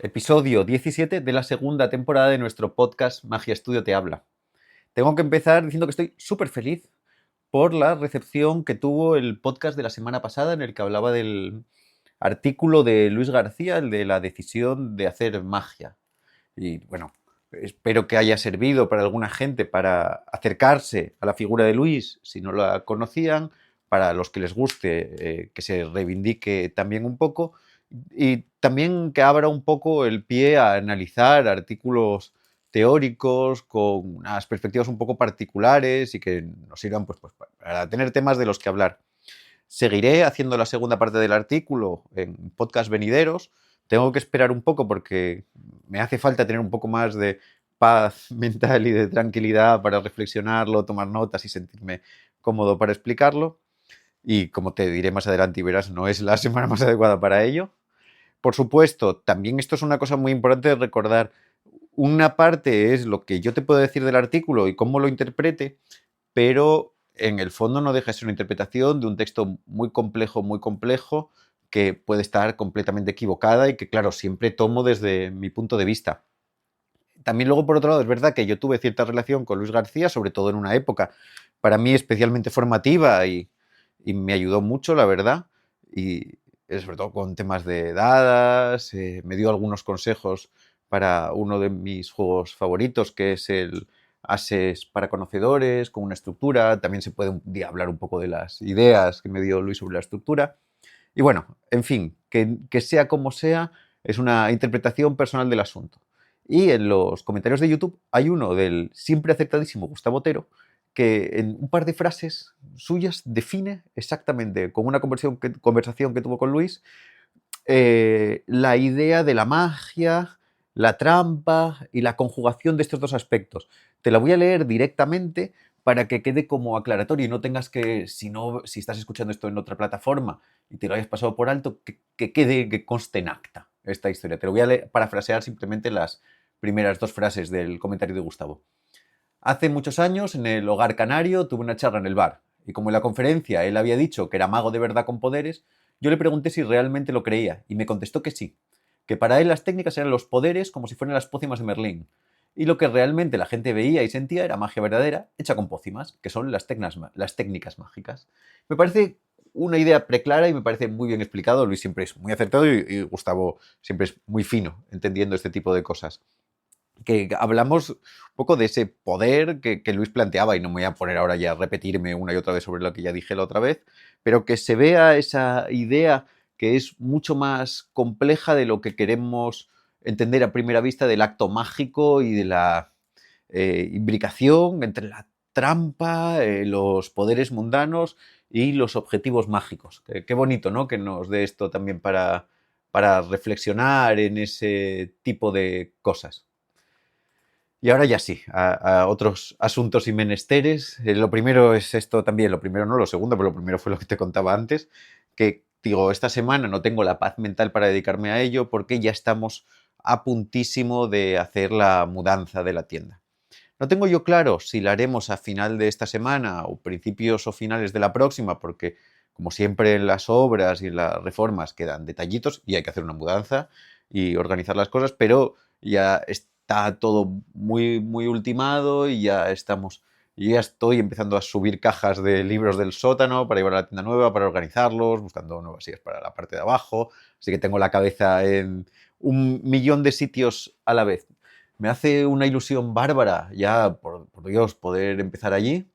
Episodio 17 de la segunda temporada de nuestro podcast Magia Estudio Te Habla. Tengo que empezar diciendo que estoy súper feliz por la recepción que tuvo el podcast de la semana pasada en el que hablaba del artículo de Luis García, el de la decisión de hacer magia. Y bueno, espero que haya servido para alguna gente para acercarse a la figura de Luis si no la conocían, para los que les guste que se reivindique también un poco y también que abra un poco el pie a analizar artículos teóricos con unas perspectivas un poco particulares y que nos sirvan pues, para tener temas de los que hablar. Seguiré haciendo la segunda parte del artículo en podcast venideros. Tengo que esperar un poco porque me hace falta tener un poco más de paz mental y de tranquilidad para reflexionarlo, tomar notas y sentirme cómodo para explicarlo. Y como te diré más adelante y verás, no es la semana más adecuada para ello. Por supuesto, también esto es una cosa muy importante de recordar. Una parte es lo que yo te puedo decir del artículo y cómo lo interprete, pero en el fondo no deja de ser una interpretación de un texto muy complejo, que puede estar completamente equivocada y que, claro, siempre tomo desde mi punto de vista. También luego, por otro lado, es verdad que yo tuve cierta relación con Luis García, sobre todo en una época para mí especialmente formativa y me ayudó mucho, la verdad, y sobre todo con temas de dadas, me dio algunos consejos para uno de mis juegos favoritos, que es el Ases para conocedores, con una estructura. También se puede un día hablar un poco de las ideas que me dio Luis sobre la estructura. Y bueno, en fin, que sea como sea, es una interpretación personal del asunto. Y en los comentarios de YouTube hay uno del siempre acertadísimo Gustavo Otero, que en un par de frases suyas define exactamente, con una conversación que tuvo con Luis, la idea de la magia, la trampa y la conjugación de estos dos aspectos. Te la voy a leer directamente para que quede como aclaratorio y no tengas que, si estás escuchando esto en otra plataforma y te lo hayas pasado por alto, que quede, que conste en acta esta historia. Te lo voy a parafrasear simplemente las primeras dos frases del comentario de Gustavo. Hace muchos años, en el Hogar Canario, tuve una charla en el bar, y como en la conferencia él había dicho que era mago de verdad con poderes, yo le pregunté si realmente lo creía, y me contestó que sí, que para él las técnicas eran los poderes como si fueran las pócimas de Merlín, y lo que realmente la gente veía y sentía era magia verdadera hecha con pócimas, que son las técnicas mágicas. Me parece una idea preclara y me parece muy bien explicado. Luis siempre es muy acertado y Gustavo siempre es muy fino entendiendo este tipo de cosas. Que hablamos un poco de ese poder que Luis planteaba, y no me voy a poner ahora ya a repetirme una y otra vez sobre lo que ya dije la otra vez, pero que se vea esa idea que es mucho más compleja de lo que queremos entender a primera vista del acto mágico y de la imbricación entre la trampa, los poderes mundanos y los objetivos mágicos. Qué bonito, ¿no? Que nos dé esto también para reflexionar en ese tipo de cosas. Y ahora ya sí, a otros asuntos y menesteres. Lo primero es esto también, lo primero no, lo segundo, pero lo primero fue lo que te contaba antes, que digo, esta semana no tengo la paz mental para dedicarme a ello porque ya estamos a puntísimo de hacer la mudanza de la tienda. No tengo yo claro si la haremos a final de esta semana o principios o finales de la próxima, porque como siempre en las obras y en las reformas quedan detallitos y hay que hacer una mudanza y organizar las cosas, pero ya está todo muy ultimado y ya estamos. Yo ya estoy empezando a subir cajas de libros del sótano para llevar a la tienda nueva, para organizarlos, buscando nuevas sillas para la parte de abajo. Así que tengo la cabeza en un millón de sitios a la vez. Me hace una ilusión bárbara ya, por Dios, poder empezar allí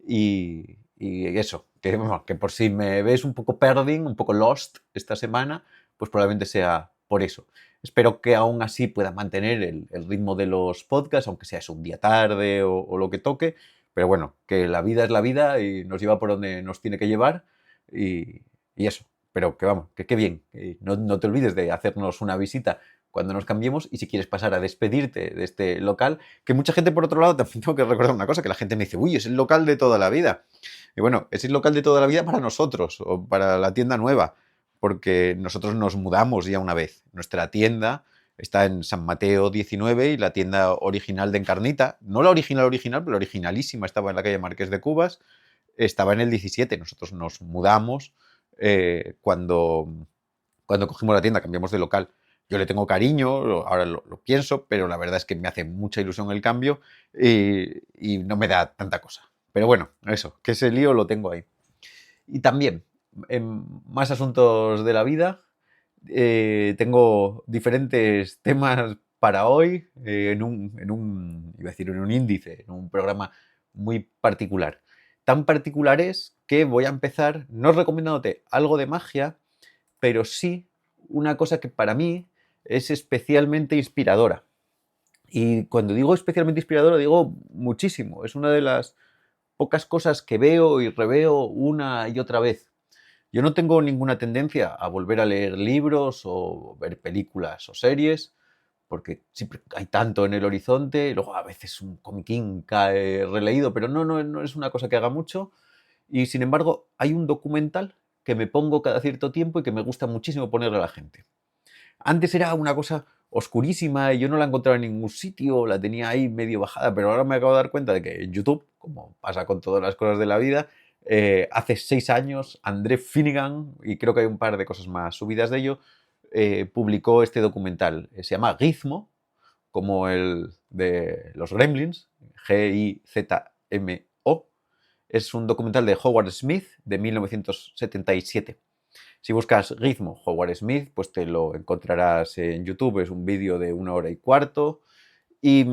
y eso, que por si me ves un poco perding, un poco lost esta semana, pues probablemente sea por eso. Espero que aún así pueda mantener el ritmo de los podcasts, aunque sea eso un día tarde o lo que toque, pero bueno, que la vida es la vida y nos lleva por donde nos tiene que llevar y eso. Pero que vamos, que qué bien. No te olvides de hacernos una visita cuando nos cambiemos y si quieres pasar a despedirte de este local, que mucha gente por otro lado, también tengo que recordar una cosa, que la gente me dice, uy, es el local de toda la vida. Y bueno, es el local de toda la vida para nosotros o para la tienda nueva, porque nosotros nos mudamos ya una vez. Nuestra tienda está en San Mateo 19 y la tienda original de Encarnita, no la original, pero la originalísima, estaba en la calle Marqués de Cubas, estaba en el 17. Nosotros nos mudamos cuando cogimos la tienda, cambiamos de local. yo le tengo cariño, ahora lo pienso, pero la verdad es que me hace mucha ilusión el cambio y no me da tanta cosa. Pero bueno, eso, que ese lío lo tengo ahí. Y también, en más asuntos de la vida, tengo diferentes temas para hoy iba a decir, en un índice, en un programa muy particular. Tan particular es que voy a empezar no recomendándote algo de magia, pero sí una cosa que para mí es especialmente inspiradora. Y cuando digo especialmente inspiradora, digo muchísimo. Es una de las pocas cosas que veo y reveo una y otra vez. Yo no tengo ninguna tendencia a volver a leer libros o ver películas o series, porque siempre hay tanto en el horizonte, luego a veces un comiquín cae releído, pero no es una cosa que haga mucho. Y sin embargo, hay un documental que me pongo cada cierto tiempo y que me gusta muchísimo ponerle a la gente. Antes era una cosa oscurísima y yo no la encontraba en ningún sitio, la tenía ahí medio bajada, pero ahora me acabo de dar cuenta de que en YouTube, como pasa con todas las cosas de la vida, hace 6 años André Finnegan, y creo que hay un par de cosas más subidas de ello, publicó este documental. Se llama Gizmo, como el de los Gremlins, Gizmo. Es un documental de Howard Smith de 1977. Si buscas Gizmo Howard Smith, pues te lo encontrarás en YouTube. Es un vídeo de 1 hora y cuarto. Y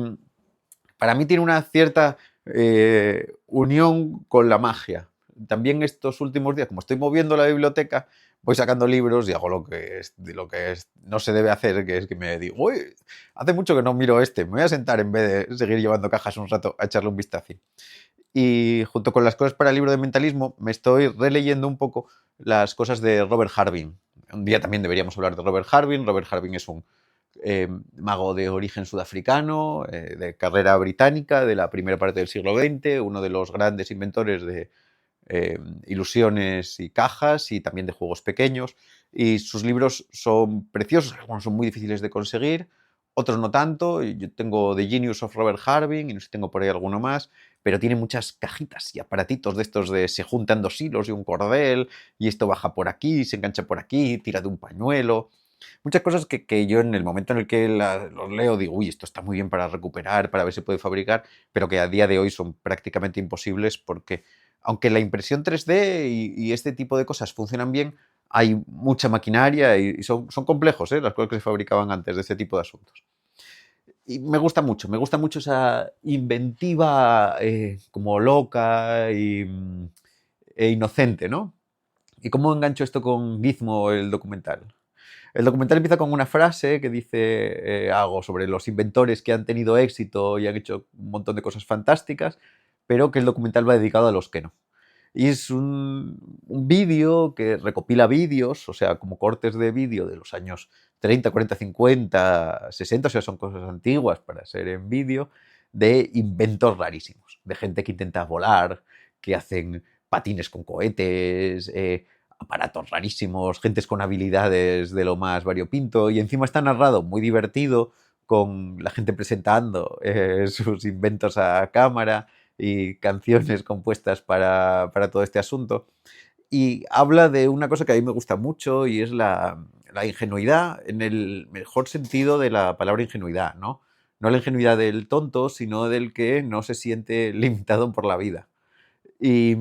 para mí tiene una cierta unión con la magia. También estos últimos días, como estoy moviendo la biblioteca, voy sacando libros y hago lo que no se debe hacer, que es que me digo, uy, hace mucho que no miro este, me voy a sentar en vez de seguir llevando cajas un rato a echarle un vistazo. Y junto con las cosas para el libro de mentalismo, me estoy releyendo un poco las cosas de Robert Harbin. Un día también deberíamos hablar de Robert Harbin. Robert Harbin es un mago de origen sudafricano, de carrera británica, de la primera parte del siglo XX, uno de los grandes inventores de ilusiones y cajas y también de juegos pequeños. Y sus libros son preciosos, algunos son muy difíciles de conseguir, otros no tanto. Yo tengo The Genius of Robert Harbin y no sé si tengo por ahí alguno más, pero tiene muchas cajitas y aparatitos de estos de se juntan 2 hilos y un cordel y esto baja por aquí, se engancha por aquí, tira de un pañuelo. Muchas cosas que yo en el momento en el que los leo digo, uy, esto está muy bien para recuperar, para ver si puede fabricar, pero que a día de hoy son prácticamente imposibles porque aunque la impresión 3D y este tipo de cosas funcionan bien, hay mucha maquinaria y son complejos, las cosas que se fabricaban antes de este tipo de asuntos. Y me gusta mucho esa inventiva como loca e inocente, ¿no? ¿Y cómo engancho esto con Gizmo, el documental? El documental empieza con una frase que dice algo sobre los inventores que han tenido éxito y han hecho un montón de cosas fantásticas, pero que el documental va dedicado a los que no. Y es un vídeo que recopila vídeos, o sea, como cortes de vídeo de los años 30, 40, 50, 60, o sea, son cosas antiguas para ser en vídeo, de inventos rarísimos, de gente que intenta volar, que hacen patines con cohetes, aparatos rarísimos, gentes con habilidades de lo más variopinto, y encima está narrado muy divertido, con la gente presentando sus inventos a cámara y canciones compuestas para todo este asunto. Y habla de una cosa que a mí me gusta mucho y es la ingenuidad en el mejor sentido de la palabra ingenuidad, ¿no? No la ingenuidad del tonto, sino del que no se siente limitado por la vida. Y,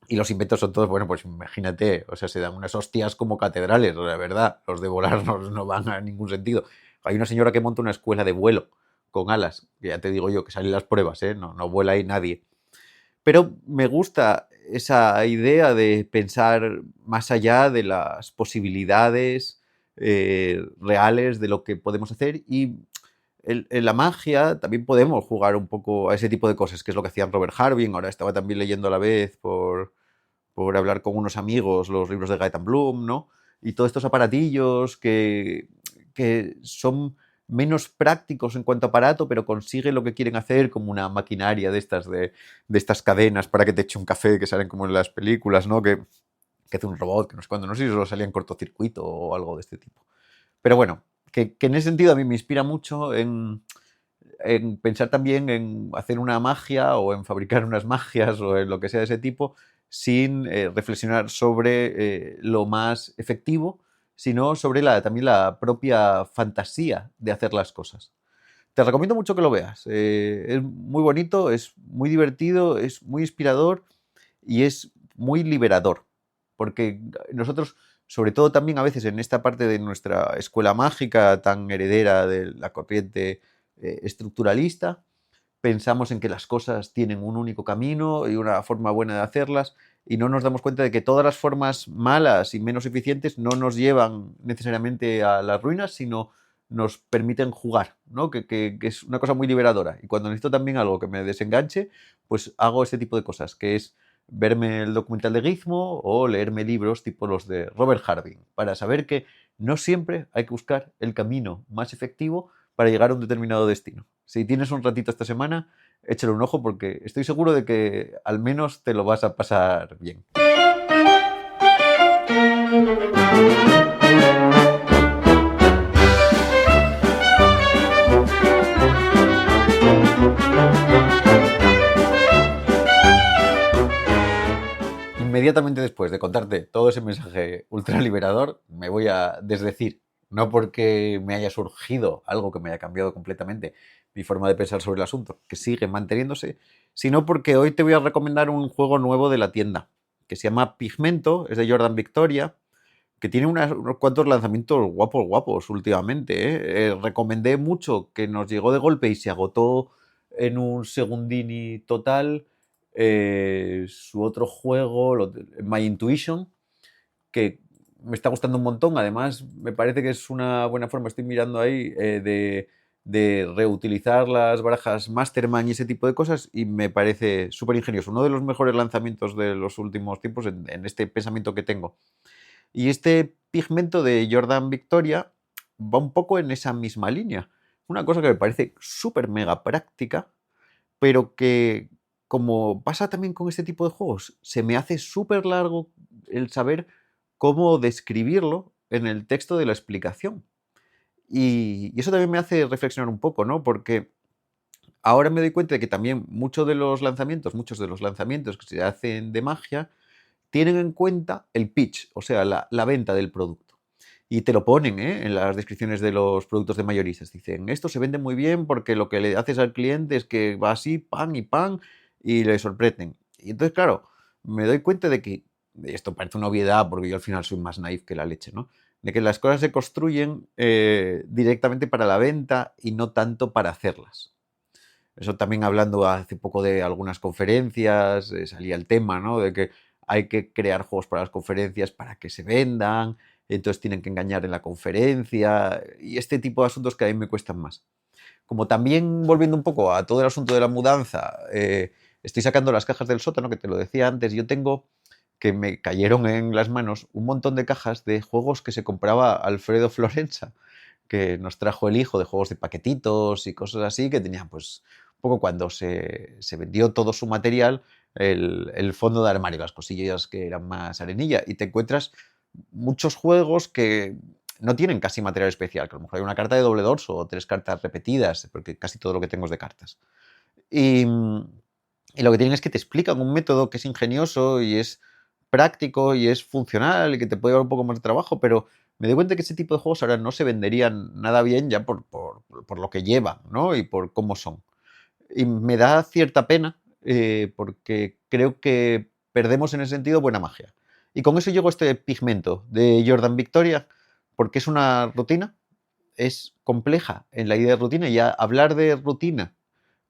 y los inventos son todos, bueno, pues imagínate, o sea, se dan unas hostias como catedrales, la verdad, los de volar no van a ningún sentido. Hay una señora que monta una escuela de vuelo con alas, que ya te digo yo que salen las pruebas, no vuela ahí nadie. Pero me gusta esa idea de pensar más allá de las posibilidades reales de lo que podemos hacer y en la magia también podemos jugar un poco a ese tipo de cosas, que es lo que hacían Robert Harbin. Ahora estaba también leyendo a la vez por hablar con unos amigos los libros de Gaetan Bloom, ¿no? Y todos estos aparatillos que son menos prácticos en cuanto a aparato, pero consiguen lo que quieren hacer, como una maquinaria de estas cadenas para que te eche un café que salen como en las películas, ¿no? Que hace un robot, que no sé cuándo, no sé si solo salía en cortocircuito o algo de este tipo. Pero bueno, que en ese sentido a mí me inspira mucho en pensar también en hacer una magia o en fabricar unas magias o en lo que sea de ese tipo sin reflexionar sobre lo más efectivo, sino sobre también la propia fantasía de hacer las cosas. Te recomiendo mucho que lo veas. Es muy bonito, es muy divertido, es muy inspirador y es muy liberador. Porque nosotros, sobre todo también a veces en esta parte de nuestra escuela mágica tan heredera de la corriente estructuralista, pensamos en que las cosas tienen un único camino y una forma buena de hacerlas y no nos damos cuenta de que todas las formas malas y menos eficientes no nos llevan necesariamente a las ruinas, sino nos permiten jugar, ¿no? Que es una cosa muy liberadora. Y cuando necesito también algo que me desenganche, pues hago ese tipo de cosas, que es verme el documental de Gizmo o leerme libros tipo los de Robert Harding, para saber que no siempre hay que buscar el camino más efectivo para llegar a un determinado destino. Si tienes un ratito esta semana, échale un ojo porque estoy seguro de que al menos te lo vas a pasar bien. Inmediatamente después de contarte todo ese mensaje ultraliberador, me voy a desdecir. No porque me haya surgido algo que me haya cambiado completamente mi forma de pensar sobre el asunto, que sigue manteniéndose, sino porque hoy te voy a recomendar un juego nuevo de la tienda, que se llama Pigmento, es de Jordan Victoria, que tiene unos cuantos lanzamientos guapos últimamente. Recomendé mucho, que nos llegó de golpe y se agotó en un segundini total. Su otro juego, My Intuition, que me está gustando un montón. Además, me parece que es una buena forma, estoy mirando ahí, de reutilizar las barajas Masterman y ese tipo de cosas, y me parece súper ingenioso. Uno de los mejores lanzamientos de los últimos tiempos en este pensamiento que tengo. Y este Pigmento de Jordan Victoria va un poco en esa misma línea. Una cosa que me parece súper mega práctica, pero que, como pasa también con este tipo de juegos, se me hace súper largo el saber cómo describirlo en el texto de la explicación. Y eso también me hace reflexionar un poco, ¿no? Porque ahora me doy cuenta de que también muchos de los lanzamientos que se hacen de magia, tienen en cuenta el pitch, o sea, la venta del producto. Y te lo ponen, en las descripciones de los productos de mayoristas. Dicen, esto se vende muy bien porque lo que le haces al cliente es que va así, pan, y le sorprenden. Y entonces, claro, me doy cuenta de que, esto parece una obviedad porque yo al final soy más naif que la leche, ¿no? De que las cosas se construyen directamente para la venta y no tanto para hacerlas. Eso también hablando hace poco de algunas conferencias, salía el tema, ¿no? De que hay que crear juegos para las conferencias para que se vendan, entonces tienen que engañar en la conferencia y este tipo de asuntos que a mí me cuestan más. Como también, volviendo un poco a todo el asunto de la mudanza, estoy sacando las cajas del sótano, que te lo decía antes, yo tengo, que me cayeron en las manos, un montón de cajas de juegos que se compraba Alfredo Florenza, que nos trajo el hijo, de juegos de paquetitos y cosas así, que tenían pues un poco, cuando se vendió todo su material, el fondo de armario, las cosillas que eran más arenilla, y te encuentras muchos juegos que no tienen casi material especial, que a lo mejor hay una carta de doble dorso o 3 cartas repetidas, porque casi todo lo que tengo es de cartas. Y lo que tienen es que te explican un método que es ingenioso y es práctico y es funcional y que te puede llevar un poco más de trabajo, pero me doy cuenta que ese tipo de juegos ahora no se venderían nada bien ya por lo que llevan, ¿no? Y por cómo son. Y me da cierta pena, porque creo que perdemos en ese sentido buena magia. Y con eso llego a este Pigmento de Jordan Victoria, porque es una rutina, es compleja en la idea de rutina, y ya hablar de rutina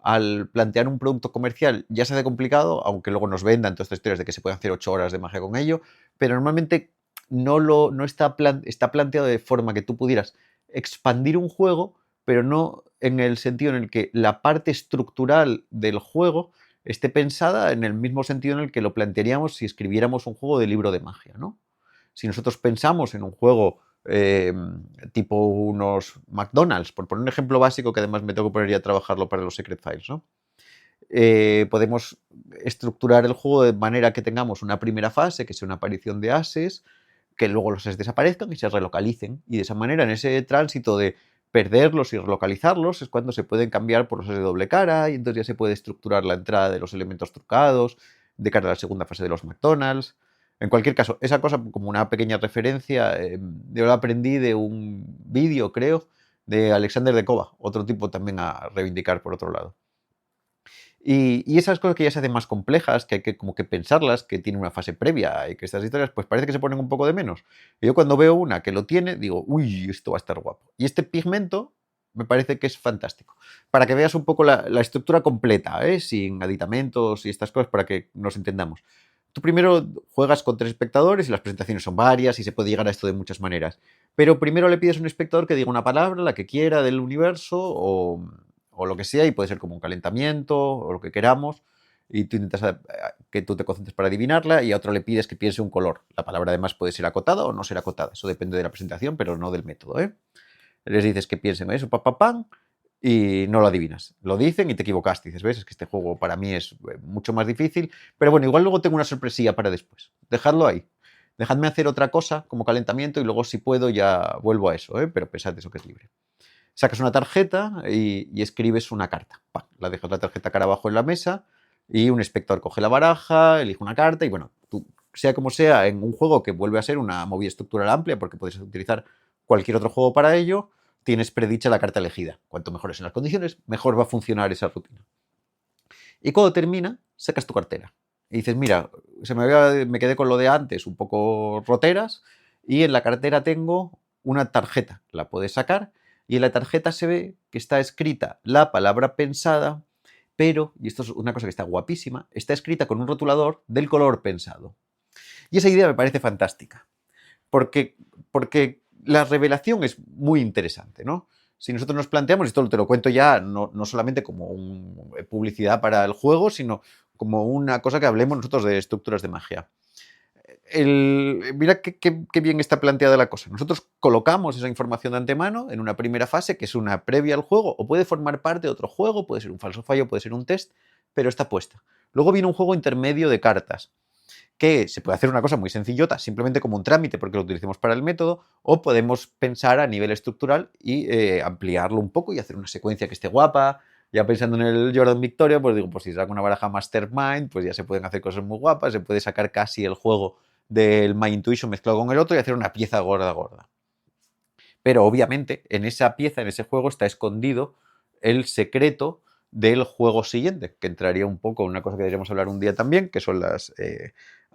al plantear un producto comercial ya se hace complicado, aunque luego nos vendan todas estas historias de que se pueden hacer 8 horas de magia con ello, pero normalmente no está, está planteado de forma que tú pudieras expandir un juego, pero no en el sentido en el que la parte estructural del juego esté pensada en el mismo sentido en el que lo plantearíamos si escribiéramos un juego de libro de magia, ¿no? Si nosotros pensamos en un juego tipo unos McDonald's, por poner un ejemplo básico que además me tengo que poner ya a trabajarlo para los Secret Files, ¿no? Podemos estructurar el juego de manera que tengamos una primera fase, que sea una aparición de ases, que luego los ases desaparezcan y se relocalicen. Y de esa manera, en ese tránsito de perderlos y relocalizarlos, es cuando se pueden cambiar por los ases de doble cara y entonces ya se puede estructurar la entrada de los elementos trucados de cara a la segunda fase de los McDonald's. En cualquier caso, esa cosa, como una pequeña referencia, yo la aprendí de un vídeo, creo, de Alexander de Kova, otro tipo también a reivindicar por otro lado. Y esas cosas que ya se hacen más complejas, que hay que como que pensarlas, que tienen una fase previa y que estas historias pues parece que se ponen un poco de menos. Y yo cuando veo una que lo tiene, digo, uy, esto va a estar guapo. Y este pigmento me parece que es fantástico. Para que veas un poco la estructura completa, sin aditamentos y estas cosas, para que nos entendamos. Tú primero juegas con 3 espectadores y las presentaciones son varias y se puede llegar a esto de muchas maneras. Pero primero le pides a un espectador que diga una palabra, la que quiera del universo o lo que sea, y puede ser como un calentamiento o lo que queramos, y tú intentas que tú te concentres para adivinarla, y a otro le pides que piense un color. La palabra además puede ser acotada o no ser acotada, eso depende de la presentación, pero no del método. Les dices que piensen eso, pam, y no lo adivinas. Lo dicen y te equivocaste. Dices, ves, es que este juego para mí es mucho más difícil, pero bueno, igual luego tengo una sorpresilla para después. Dejadlo ahí. Dejadme hacer otra cosa como calentamiento y luego si puedo ya vuelvo a eso, pero pensad eso que es libre. Sacas una tarjeta y escribes una carta. ¡Pam! La dejas la tarjeta cara abajo en la mesa y un espectador coge la baraja, elige una carta y bueno, tú, sea como sea, en un juego que vuelve a ser una movida estructural amplia porque puedes utilizar cualquier otro juego para ello, tienes predicha la carta elegida. Cuanto mejores en las condiciones, mejor va a funcionar esa rutina. Y cuando termina, sacas tu cartera. Y dices, mira, me quedé con lo de antes, un poco roteras, y en la cartera tengo una tarjeta. La puedes sacar y en la tarjeta se ve que está escrita la palabra pensada, pero, y esto es una cosa que está guapísima, está escrita con un rotulador del color pensado. Y esa idea me parece fantástica, porque la revelación es muy interesante, ¿no? Si nosotros nos planteamos, esto te lo cuento ya, no solamente como publicidad para el juego, sino como una cosa que hablemos nosotros de estructuras de magia. Mira qué bien está planteada la cosa. Nosotros colocamos esa información de antemano en una primera fase, que es una previa al juego, o puede formar parte de otro juego, puede ser un falso fallo, puede ser un test, pero está puesta. Luego viene un juego intermedio de cartas, que se puede hacer una cosa muy sencillota, simplemente como un trámite porque lo utilicemos para el método, o podemos pensar a nivel estructural y ampliarlo un poco y hacer una secuencia que esté guapa. Ya pensando en el Jordan Victoria, pues digo, pues si saco una baraja Mastermind, pues ya se pueden hacer cosas muy guapas, se puede sacar casi el juego del My Intuition mezclado con el otro y hacer una pieza gorda. Pero obviamente en esa pieza, en ese juego, está escondido el secreto del juego siguiente, que entraría un poco en una cosa que deberíamos hablar un día también, que son las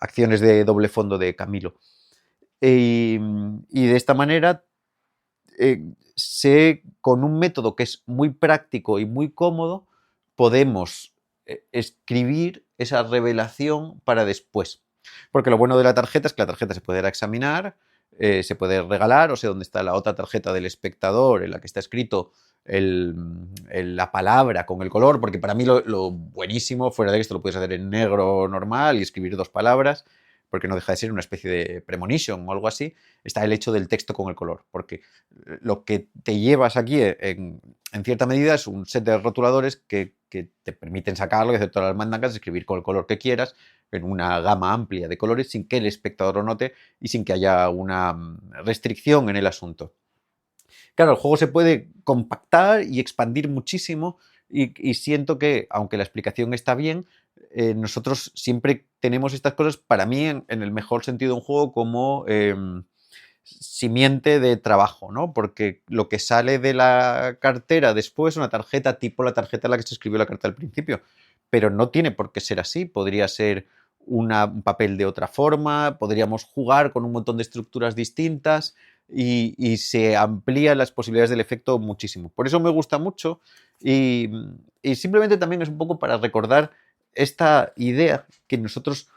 acciones de doble fondo de Camilo. Y de esta manera, con un método que es muy práctico y muy cómodo, podemos escribir esa revelación para después. Porque lo bueno de la tarjeta es que la tarjeta se puede examinar, se puede regalar, o sea, donde está la otra tarjeta del espectador en la que está escrito la palabra con el color, porque para mí lo buenísimo, fuera de esto lo puedes hacer en negro normal y escribir 2 palabras, porque no deja de ser una especie de premonition o algo así, está el hecho del texto con el color, porque lo que te llevas aquí en cierta medida es un set de rotuladores que te permiten sacarlo y hacer todas las mandangas, escribir con el color que quieras, en una gama amplia de colores sin que el espectador lo note y sin que haya una restricción en el asunto. Claro, el juego se puede compactar y expandir muchísimo y siento que, aunque la explicación está bien, nosotros siempre tenemos estas cosas, para mí, en el mejor sentido de un juego, como simiente de trabajo, ¿no? Porque lo que sale de la cartera después es una tarjeta tipo la tarjeta en la que se escribió la carta al principio, pero no tiene por qué ser así, podría ser un papel de otra forma, podríamos jugar con un montón de estructuras distintas y se amplían las posibilidades del efecto muchísimo. Por eso me gusta mucho y simplemente también es un poco para recordar esta idea que nosotros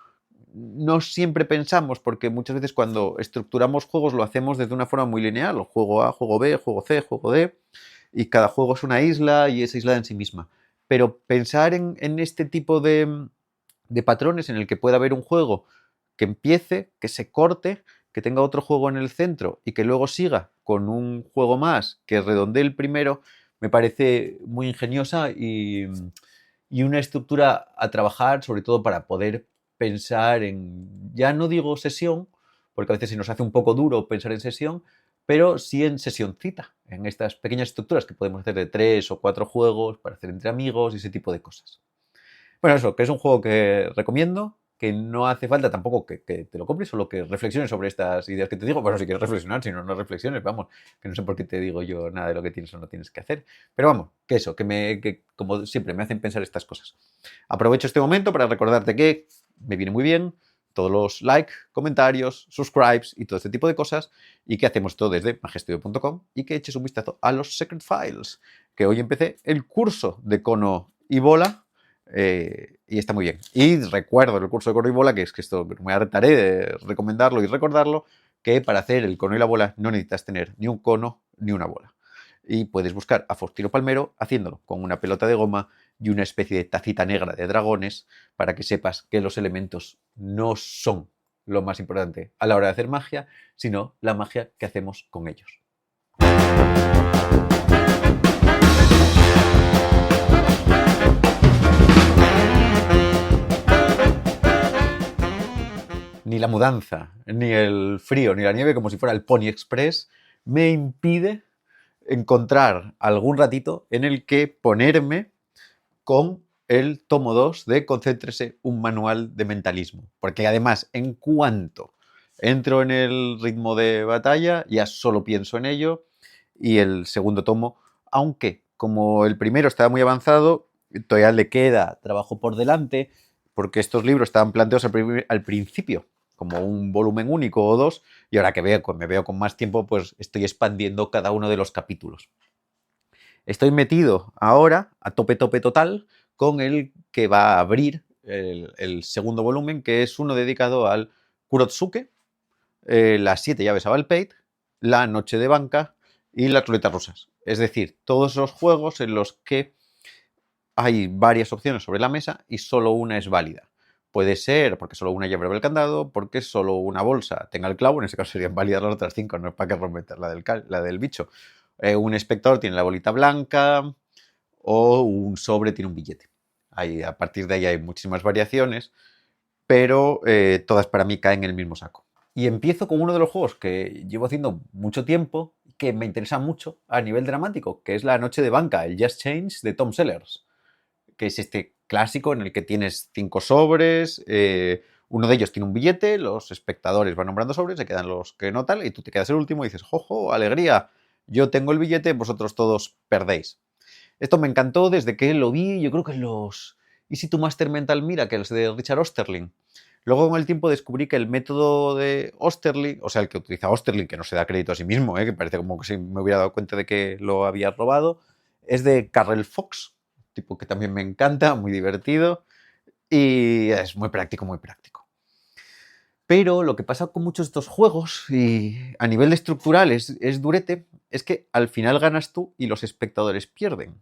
no siempre pensamos, porque muchas veces cuando estructuramos juegos lo hacemos desde una forma muy lineal, juego A, juego B, juego C, juego D, y cada juego es una isla y es aislada en sí misma. Pero pensar en este tipo de patrones en el que pueda haber un juego que empiece, que se corte, que tenga otro juego en el centro y que luego siga con un juego más que redondee el primero, me parece muy ingeniosa y una estructura a trabajar, sobre todo para poder pensar en, ya no digo sesión, porque a veces se nos hace un poco duro pensar en sesión, pero sí en sesioncita, en estas pequeñas estructuras que podemos hacer de 3 o 4 juegos para hacer entre amigos y ese tipo de cosas. Bueno, eso, que es un juego que recomiendo que no hace falta tampoco que te lo compres, solo que reflexiones sobre estas ideas que te digo. Bueno, si quieres reflexionar, si no, no reflexiones, vamos, que no sé por qué te digo yo nada de lo que tienes o no tienes que hacer. Pero vamos, que eso, que como siempre me hacen pensar estas cosas. Aprovecho este momento para recordarte que me viene muy bien todos los likes, comentarios, subscribes y todo este tipo de cosas, y que hacemos todo desde magiastudio.com, y que eches un vistazo a los Secret Files, que hoy empecé el curso de cono y bola, y está muy bien. Y recuerdo el curso de cono y bola, que es que esto me hartaré de recomendarlo y recordarlo, que para hacer el cono y la bola no necesitas tener ni un cono ni una bola. Y puedes buscar a Faustino Palmero haciéndolo con una pelota de goma y una especie de tacita negra de dragones, para que sepas que los elementos no son lo más importante a la hora de hacer magia, sino la magia que hacemos con ellos. Ni la mudanza, ni el frío, ni la nieve, como si fuera el Pony Express, me impide encontrar algún ratito en el que ponerme con el tomo 2 de Concéntrese, un manual de mentalismo. Porque además, en cuanto entro en el ritmo de batalla, ya solo pienso en ello. Y el segundo tomo, aunque como el primero estaba muy avanzado, todavía le queda trabajo por delante, porque estos libros estaban planteados al principio como un volumen único o dos, y ahora que me veo con más tiempo, pues estoy expandiendo cada uno de los capítulos. Estoy metido ahora, a tope total, con el que va a abrir el segundo volumen, que es uno dedicado al Kurotsuke, las 7 llaves a Valpate, la noche de banca y las ruletas rusas. Es decir, todos los juegos en los que hay varias opciones sobre la mesa y solo una es válida. Puede ser porque solo una llave abre el candado, porque solo una bolsa tenga el clavo, en ese caso serían válidas las otras 5, no es para que romper la del bicho. Un espectador tiene la bolita blanca o un sobre tiene un billete. A partir de ahí hay muchísimas variaciones, pero todas para mí caen en el mismo saco. Y empiezo con uno de los juegos que llevo haciendo mucho tiempo, que me interesa mucho a nivel dramático, que es La Noche de Banca, el Just Change de Tom Sellers, que es este clásico en el que tienes 5 sobres, uno de ellos tiene un billete, los espectadores van nombrando sobres, se quedan los que no tal, y tú te quedas el último y dices, ¡jojo, alegría! Yo tengo el billete, vosotros todos perdéis. Esto me encantó desde que lo vi, yo creo que en los Easy to Master Mental Miracles de Richard Osterling. Luego con el tiempo descubrí que el método de Osterling, o sea, el que utiliza Osterling, que no se da crédito a sí mismo, que parece como que si me hubiera dado cuenta de que lo había robado, es de Carrel Fox, tipo que también me encanta, muy divertido y es muy práctico, muy práctico. Pero lo que pasa con muchos de estos juegos, y a nivel estructural es durete, es que al final ganas tú y los espectadores pierden.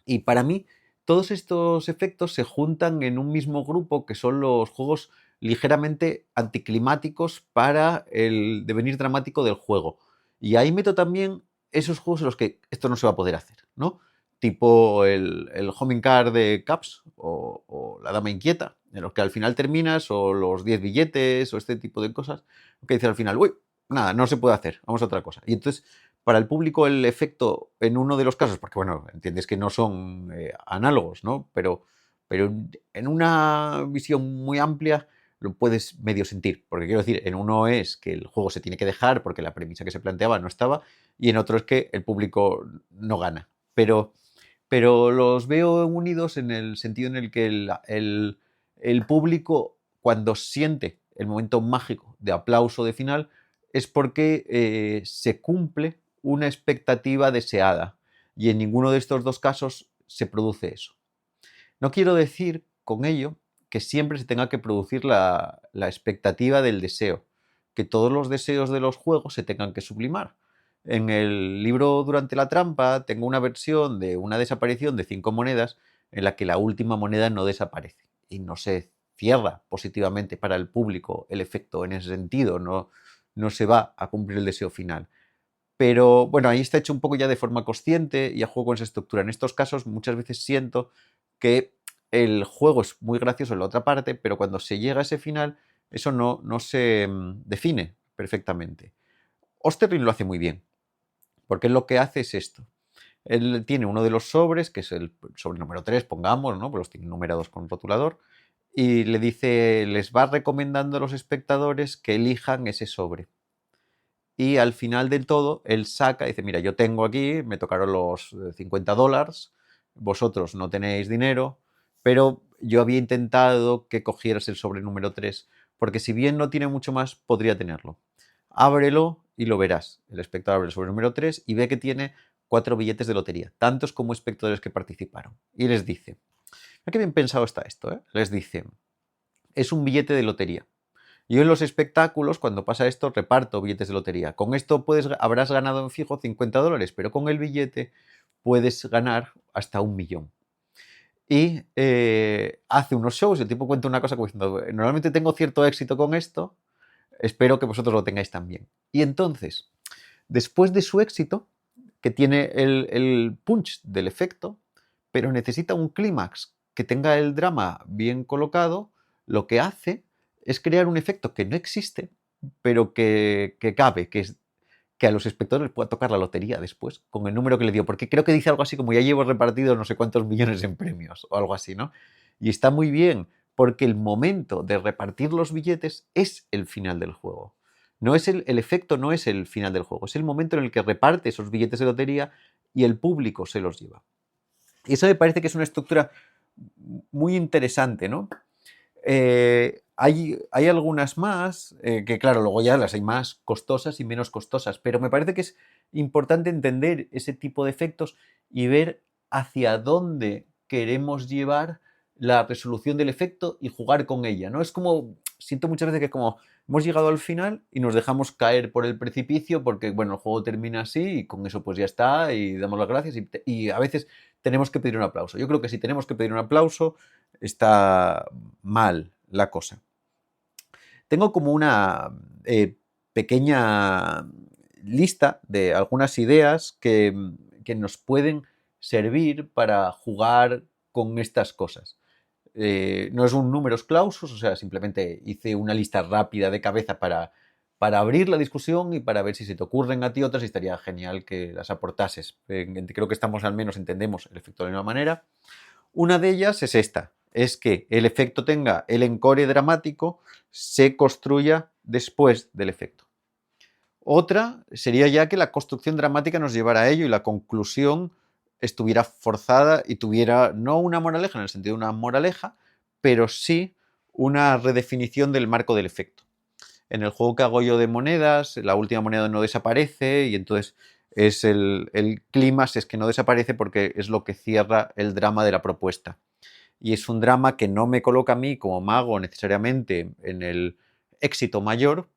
Y para mí, todos estos efectos se juntan en un mismo grupo, que son los juegos ligeramente anticlimáticos para el devenir dramático del juego. Y ahí meto también esos juegos en los que esto no se va a poder hacer, ¿no? Tipo el Homing Card de Caps o La Dama Inquieta, en los que al final terminas, o los 10 billetes o este tipo de cosas, que dice al final, uy, nada, no se puede hacer, vamos a otra cosa. Y entonces, para el público, el efecto en uno de los casos, porque bueno, entiendes que no son análogos, ¿no? Pero en una visión muy amplia lo puedes medio sentir, porque quiero decir, en uno es que el juego se tiene que dejar porque la premisa que se planteaba no estaba, y en otro es que el público no gana. Pero los veo unidos en el sentido en el que el público, cuando siente el momento mágico de aplauso de final, es porque se cumple una expectativa deseada. Y en ninguno de estos dos casos se produce eso. No quiero decir con ello que siempre se tenga que producir la expectativa del deseo, que todos los deseos de los juegos se tengan que sublimar. En el libro Durante la trampa tengo una versión de una desaparición de 5 monedas en la que la última moneda no desaparece y no se cierra positivamente para el público el efecto en ese sentido, no se va a cumplir el deseo final. Pero bueno, ahí está hecho un poco ya de forma consciente y a juego con esa estructura. En estos casos muchas veces siento que el juego es muy gracioso en la otra parte, pero cuando se llega a ese final, eso no se define perfectamente. Osterling lo hace muy bien, porque él lo que hace es esto. Él tiene uno de los sobres, que es el sobre número 3, pongamos, ¿no? Pues los tiene numerados con rotulador, y le dice, les va recomendando a los espectadores que elijan ese sobre. Y al final del todo, él saca y dice, mira, yo tengo aquí, me tocaron los $50, vosotros no tenéis dinero, pero yo había intentado que cogieras el sobre número 3, porque si bien no tiene mucho más, podría tenerlo. Ábrelo y lo verás. El espectador abre el sobre número 3 y ve que tiene 4 billetes de lotería, tantos como espectadores que participaron. Y les dice, mira qué bien pensado está esto, ¿eh? Les dice, es un billete de lotería. Yo en los espectáculos, cuando pasa esto, reparto billetes de lotería. Con esto habrás ganado en fijo $50, pero con el billete puedes ganar hasta 1 millón. Y hace unos shows, el tipo cuenta una cosa como diciendo, normalmente tengo cierto éxito con esto, espero que vosotros lo tengáis también. Y entonces, después de su éxito, que tiene el punch del efecto, pero necesita un clímax que tenga el drama bien colocado, lo que hace es crear un efecto que no existe, pero que cabe, que es que a los espectadores les pueda tocar la lotería después, con el número que le dio, porque creo que dice algo así como ya llevo repartido no sé cuántos millones en premios, o algo así, ¿no? Y está muy bien, porque el momento de repartir los billetes es el final del juego. No es el efecto no es el final del juego, es el momento en el que reparte esos billetes de lotería y el público se los lleva. Y eso me parece que es una estructura muy interesante, ¿no? Hay algunas más, que claro, luego ya las hay más costosas y menos costosas, pero me parece que es importante entender ese tipo de efectos y ver hacia dónde queremos llevar la resolución del efecto y jugar con ella, ¿no? Es como, siento muchas veces que como hemos llegado al final y nos dejamos caer por el precipicio porque, bueno, el juego termina así y con eso pues ya está y damos las gracias y a veces tenemos que pedir un aplauso. Yo creo que si tenemos que pedir un aplauso está mal la cosa. Tengo como una pequeña lista de algunas ideas que nos pueden servir para jugar con estas cosas. No es un números clausus, o sea, simplemente hice una lista rápida de cabeza para abrir la discusión y para ver si se te ocurren a ti otras y estaría genial que las aportases. Creo que estamos al menos entendemos el efecto de la misma manera. Una de ellas es esta, es que el efecto tenga el encore dramático, se construya después del efecto. Otra sería ya que la construcción dramática nos llevara a ello y la conclusión estuviera forzada y tuviera no una moraleja en el sentido de una moraleja, pero sí una redefinición del marco del efecto. En el juego que hago yo de monedas, la última moneda no desaparece y entonces es el clímax es que no desaparece porque es lo que cierra el drama de la propuesta. Y es un drama que no me coloca a mí como mago necesariamente en el éxito mayor,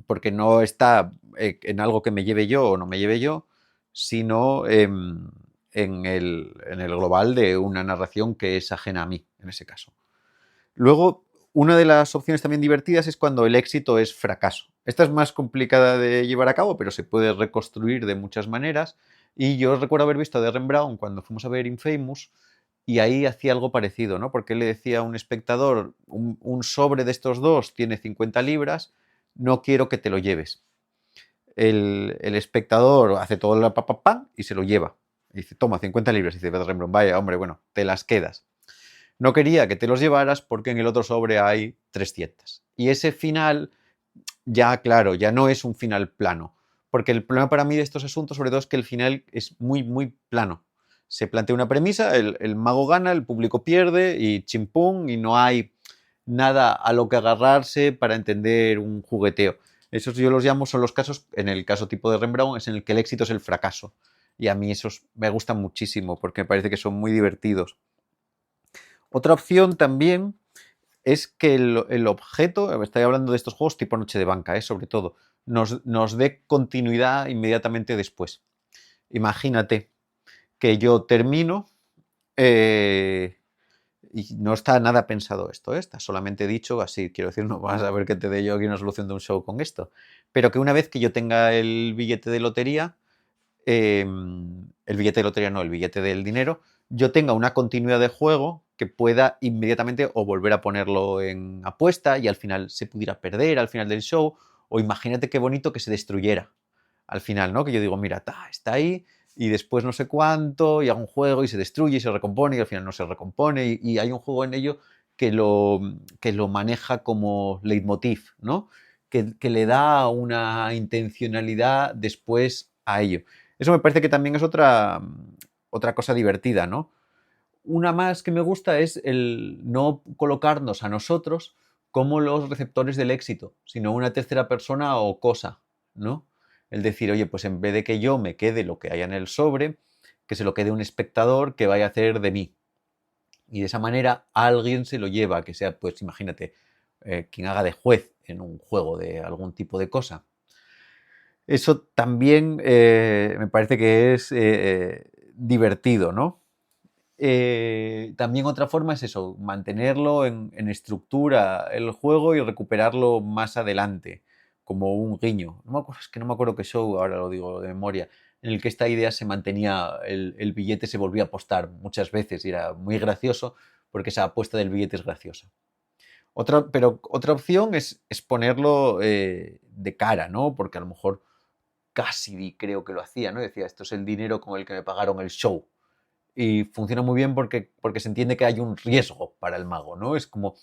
porque no está en algo que me lleve yo o no me lleve yo, sino en el global de una narración que es ajena a mí, en ese caso. Luego, una de las opciones también divertidas es cuando el éxito es fracaso. Esta es más complicada de llevar a cabo, pero se puede reconstruir de muchas maneras. Y yo recuerdo haber visto a Derren Brown cuando fuimos a ver Infamous y ahí hacía algo parecido, ¿no? Porque él le decía a un espectador, un sobre de estos dos tiene 50 libras, no quiero que te lo lleves. El espectador hace todo el papapán y se lo lleva. Y dice, toma, 50 libras. Y dice Derren Brown, vaya, hombre, bueno, te las quedas. No quería que te los llevaras porque en el otro sobre hay 300. Y ese final, ya claro, ya no es un final plano. Porque el problema para mí de estos asuntos, sobre todo, es que el final es muy, muy plano. Se plantea una premisa, el mago gana, el público pierde y chimpún, y no hay nada a lo que agarrarse para entender un jugueteo. Esos yo los llamo, son los casos, en el caso tipo de Rembrandt, es en el que el éxito es el fracaso. Y a mí esos me gustan muchísimo porque me parece que son muy divertidos. Otra opción también es que el objeto, estoy hablando de estos juegos tipo Noche de Banca, sobre todo, nos dé continuidad inmediatamente después. Imagínate que yo termino y no está nada pensado esto, está solamente dicho así, quiero decir, no vas a ver que te dé yo aquí una solución de un show con esto, pero que una vez que yo tenga el billete de lotería, el billete de lotería no, el billete del dinero, yo tenga una continuidad de juego que pueda inmediatamente o volver a ponerlo en apuesta y al final se pudiera perder al final del show, o imagínate qué bonito que se destruyera al final, ¿no? Que yo digo, mira, está ahí y después no sé cuánto y hago un juego y se destruye y se recompone y al final no se recompone y hay un juego en ello que lo maneja como leitmotiv, ¿no? Que le da una intencionalidad después a ello. Eso me parece que también es otra cosa divertida, ¿no? Una más que me gusta es el no colocarnos a nosotros como los receptores del éxito, sino una tercera persona o cosa, ¿no? El decir, oye, pues en vez de que yo me quede lo que haya en el sobre, que se lo quede un espectador que vaya a hacer de mí. Y de esa manera alguien se lo lleva, que sea, pues imagínate, quien haga de juez en un juego de algún tipo de cosa. Eso también me parece que es divertido, ¿no? También otra forma es eso, mantenerlo en estructura el juego y recuperarlo más adelante, como un guiño. No me acuerdo, es que no me acuerdo qué show, ahora lo digo de memoria, en el que esta idea se mantenía, el billete se volvía a apostar muchas veces y era muy gracioso porque esa apuesta del billete es graciosa. Pero otra opción es ponerlo de cara, ¿no? Porque a lo mejor Cassidy creo que lo hacía, ¿no? Decía, esto es el dinero con el que me pagaron el show y funciona muy bien porque se entiende que hay un riesgo para el mago, ¿no? Es como,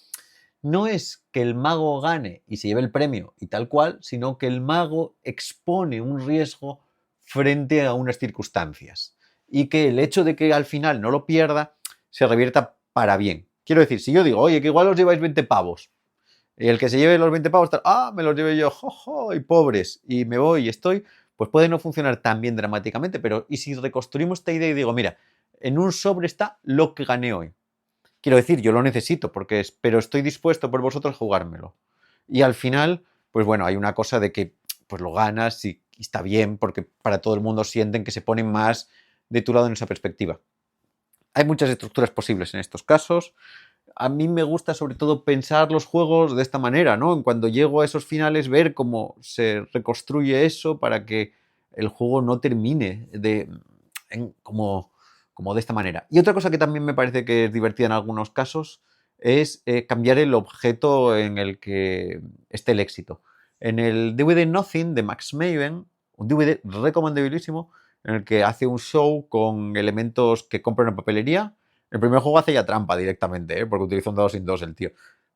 no es que el mago gane y se lleve el premio y tal cual, sino que el mago expone un riesgo frente a unas circunstancias y que el hecho de que al final no lo pierda se revierta para bien. Quiero decir, si yo digo, oye, que igual os lleváis 20 pavos, y el que se lleve los 20 pavos, me los lleve yo, jojo, y pobres, y me voy y estoy, pues puede no funcionar tan bien dramáticamente, pero ¿y si reconstruimos esta idea y digo, mira, en un sobre está lo que gané hoy? Quiero decir, yo lo necesito, pero estoy dispuesto por vosotros a jugármelo. Y al final, pues bueno, hay una cosa de que pues lo ganas y está bien, porque para todo el mundo sienten que se ponen más de tu lado en esa perspectiva. Hay muchas estructuras posibles en estos casos. A mí me gusta sobre todo pensar los juegos de esta manera, ¿no? En cuando llego a esos finales, ver cómo se reconstruye eso para que el juego no termine como de esta manera. Y otra cosa que también me parece que es divertida en algunos casos es cambiar el objeto en el que esté el éxito. En el DVD Nothing de Max Maven, un DVD recomendabilísimo, en el que hace un show con elementos que compra en papelería. El primer juego hace ya trampa directamente, porque utiliza un dado sin dos el tío.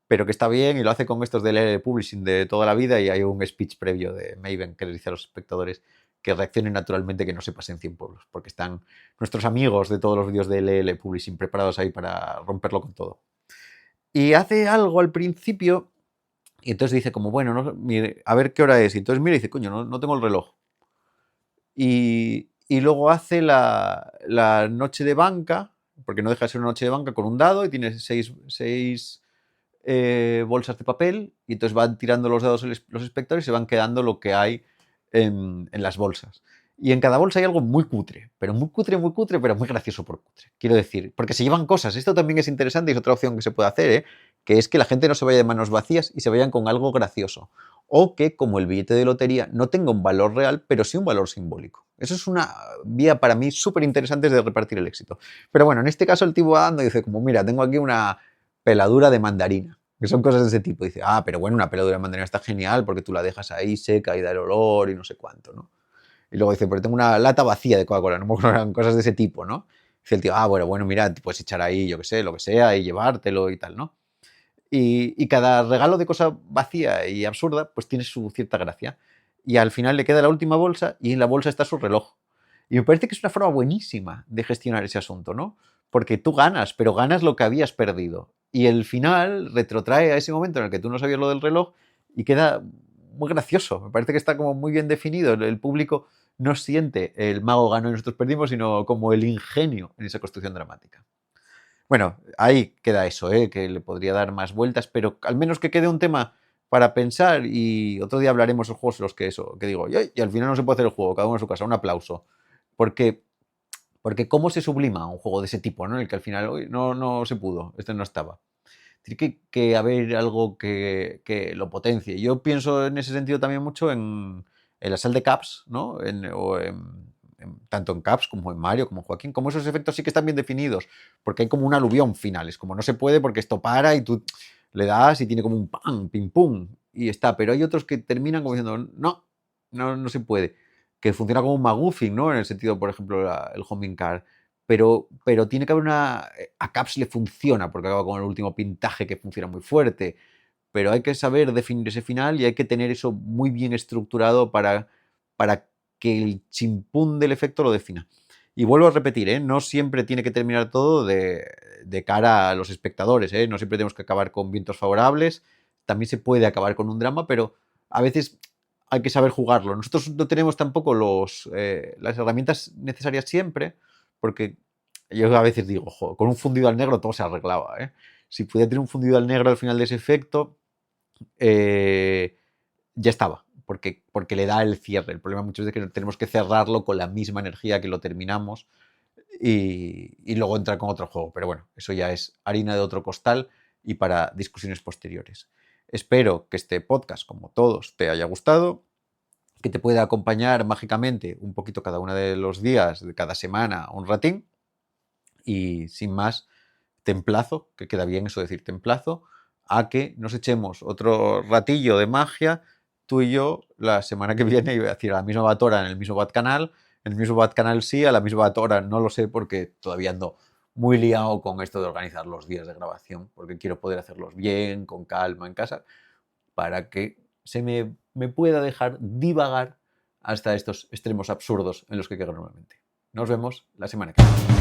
Pero que está bien y lo hace con estos de LL Publishing de toda la vida y hay un speech previo de Maven que les dice a los espectadores que reaccionen naturalmente, que no se pasen 100 pueblos, porque están nuestros amigos de todos los vídeos de LL Publishing preparados ahí para romperlo con todo. Y hace algo al principio y entonces dice como, bueno, no, mire, a ver qué hora es. Y entonces mira y dice, coño, no tengo el reloj. Y luego hace la noche de banca, porque no deja de ser una noche de banca con un dado y tiene seis bolsas de papel y entonces van tirando los dados los espectadores y se van quedando lo que hay en las bolsas. Y en cada bolsa hay algo muy cutre, pero muy gracioso por cutre. Quiero decir, porque se llevan cosas. Esto también es interesante y es otra opción que se puede hacer, ¿eh? Que es que la gente no se vaya de manos vacías y se vayan con algo gracioso. O que, como el billete de lotería, no tenga un valor real, pero sí un valor simbólico. Eso es una vía para mí súper interesante de repartir el éxito. Pero bueno, en este caso el tipo va dando y dice como, mira, tengo aquí una peladura de mandarina. Que son cosas de ese tipo. Dice, pero bueno, una peladura de mandarina está genial porque tú la dejas ahí seca y da el olor y no sé cuánto, ¿no? Y luego dice, pero tengo una lata vacía de Coca-Cola, no me acuerdo, cosas de ese tipo, ¿no? Dice el tío, bueno, mira, te puedes echar ahí, yo qué sé, lo que sea, y llevártelo y tal, ¿no? Y cada regalo de cosa vacía y absurda, pues tiene su cierta gracia. Y al final le queda la última bolsa y en la bolsa está su reloj. Y me parece que es una forma buenísima de gestionar ese asunto, ¿no? Porque tú ganas, pero ganas lo que habías perdido. Y el final retrotrae a ese momento en el que tú no sabías lo del reloj y queda muy gracioso. Me parece que está como muy bien definido. El público no siente el mago ganó y nosotros perdimos, sino como el ingenio en esa construcción dramática. Bueno, ahí queda eso, que le podría dar más vueltas, pero al menos que quede un tema para pensar y otro día hablaremos de juegos en los que eso, que digo, y al final no se puede hacer el juego, cada uno en su casa, un aplauso. Porque, porque cómo se sublima un juego de ese tipo, ¿no? En el que al final no se pudo, este no estaba. Tiene que haber algo que lo potencie. Yo pienso en ese sentido también mucho en la sal de Caps, ¿no? Tanto en Caps como en Mario, como en Joaquín, como esos efectos sí que están bien definidos, porque hay como un aluvión final, es como no se puede porque esto para y tú le das y tiene como un pam, pim, pum, y está, pero hay otros que terminan como diciendo, no se puede, que funciona como un McGuffin, ¿no? En el sentido, por ejemplo, el Homing Card, pero tiene que haber una... A Caps le funciona, porque acaba con el último pintaje que funciona muy fuerte, pero hay que saber definir ese final y hay que tener eso muy bien estructurado para que el chimpún del efecto lo defina. Y vuelvo a repetir, no siempre tiene que terminar todo de cara a los espectadores, no siempre tenemos que acabar con vientos favorables, también se puede acabar con un drama, pero a veces hay que saber jugarlo. Nosotros no tenemos tampoco las herramientas necesarias siempre, porque yo a veces digo, jo, con un fundido al negro todo se arreglaba. Si pudiera tener un fundido al negro al final de ese efecto, ya estaba, porque le da el cierre. El problema muchas veces es que tenemos que cerrarlo con la misma energía que lo terminamos y luego entrar con otro juego. Pero bueno, eso ya es harina de otro costal y para discusiones posteriores. Espero que este podcast, como todos, te haya gustado, que te pueda acompañar mágicamente un poquito cada uno de los días, de cada semana, un ratín. Y sin más, te emplazo, que queda bien eso decir te emplazo, a que nos echemos otro ratillo de magia, tú y yo, la semana que viene, iba a decir a la misma hora en el mismo Batcanal, en el mismo Batcanal sí, a la misma hora no lo sé porque todavía ando muy liado con esto de organizar los días de grabación, porque quiero poder hacerlos bien, con calma en casa, para que me pueda dejar divagar hasta estos extremos absurdos en los que quedo normalmente. Nos vemos la semana que viene.